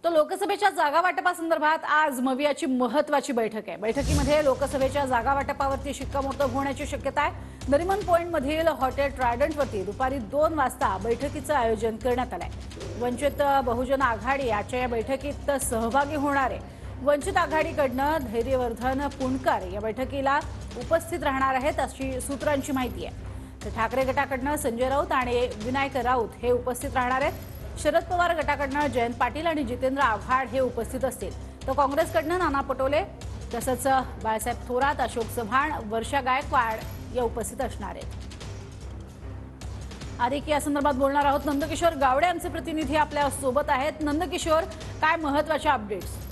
तो लोकसभेच्या जागा वाटपासंदर्भात आज मवियाची महत्त्वाची बैठक आहे। बैठकीमध्ये लोकसभेच्या जागा वाटपावरती शिक्कामोर्तब होण्याची शक्यता आहे। नरिमन पॉइंट मधील हॉटेल ट्रायडंटवरती दुपारी 2 वाजता बैठकीचं आयोजन करण्यात आलंय। वंचित बहुजन आघाडी आजच्या या बैठकीत सहभागी होणार आहे। वंचित आघाडीकडनं धैर्यवर्धन पुणकर या बैठकीला उपस्थित राहणार आहेत अशी सूत्रांची माहिती आहे। तर ठाकरे गटाकडनं संजय राऊत आणि विनायक राऊत हे उपस्थित राहणार आहेत। शरद पवार गटाकडनं जयंत पाटील आणि जितेंद्र आव्हाड हे उपस्थित असतील। तर काँग्रेसकडनं नाना पटोले तसंच बाळासाहेब थोरात, अशोक चव्हाण, वर्षा गायकवाड या उपस्थित असणार आहेत। अधिक या संदर्भात बोलणार आहोत। नंदकिशोर गावडे आमचे प्रतिनिधी आपल्या सोबत आहेत। नंदकिशोर, काय महत्त्वाच्या अपडेट्स?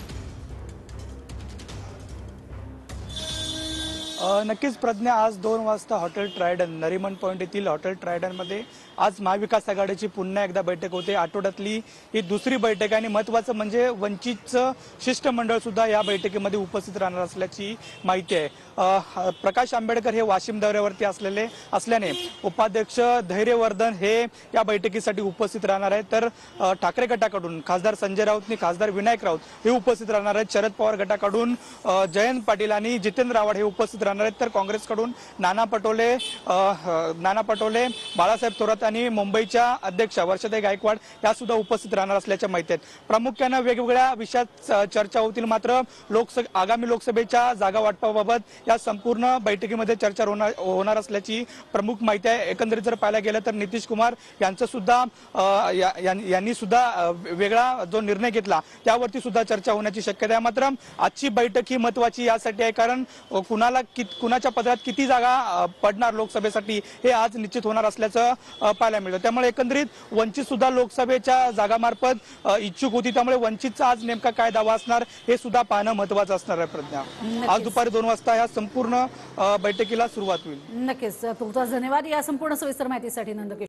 नक्कीच प्रज्ञा, आज 2 वाजता हॉटेल ट्रायडन नरिमन पॉइंट येथील हॉटेल ट्रायडनमध्ये आज महाविकास आघाडीची पुन्हा एकदा बैठक होते। आठवड्यातली ही दुसरी बैठक आणि महत्त्वाचं म्हणजे वंचितचं शिष्टमंडळ सुद्धा या बैठकीमध्ये उपस्थित राहणार असल्याची माहिती आहे। प्रकाश आंबेडकर हे वाशिम दौऱ्यावरती असल्याने उपाध्यक्ष धैर्यवर्धन हे या बैठकीसाठी उपस्थित राहणार आहेत। तर ठाकरे गटाकडून खासदार संजय राऊत, खासदार विनायक राऊत हे उपस्थित राहणार आहेत। शरद पवार गटाकडून जयंत पाटील आणि जितेंद्र आव्हाड हे उपस्थित राहणार आहेत। तर काँग्रेसकडून नाना पटोले, बाळासाहेब थोरात आणि मुंबईच्या अध्यक्षा वर्षाताई गायकवाड या सुद्धा उपस्थित राहणार असल्याच्या माहिती आहेत। प्रामुख्याने वेगवेगळ्या विषयात चर्चा होतील, मात्र आगामी लोकसभेच्या जागा वाटपाबाबत या संपूर्ण बैठकीमध्ये चर्चा होणार असल्याची प्रमुख माहिती आहे। एकंदरीत जर पाहायला गेलं तर नितीश कुमार यांचं सुद्धा यांनी सुद्धा वेगळा जो निर्णय घेतला त्यावरती सुद्धा चर्चा होण्याची शक्यता आहे। मात्र आजची बैठक ही महत्त्वाची यासाठी आहे कारण कुणाच्या पदरात किती जागा पडणार लोकसभेसाठी हे आज निश्चित होणार असल्याचं पाहायला मिळतं। त्यामुळे एकंदरीत वंचित सुद्धा लोकसभेच्या जागामार्फत इच्छुक होती, त्यामुळे वंचितचा आज नेमका काय दावा असणार हे सुद्धा पाहणं महत्त्वाचं असणार आहे। प्रज्ञा, आज दुपारी 2 वाजता या संपूर्ण बैठकीला सुरुवात होईल। नक्कीच, तुमचा धन्यवाद या संपूर्ण सविस्तर माहितीसाठी नंदकिशोर।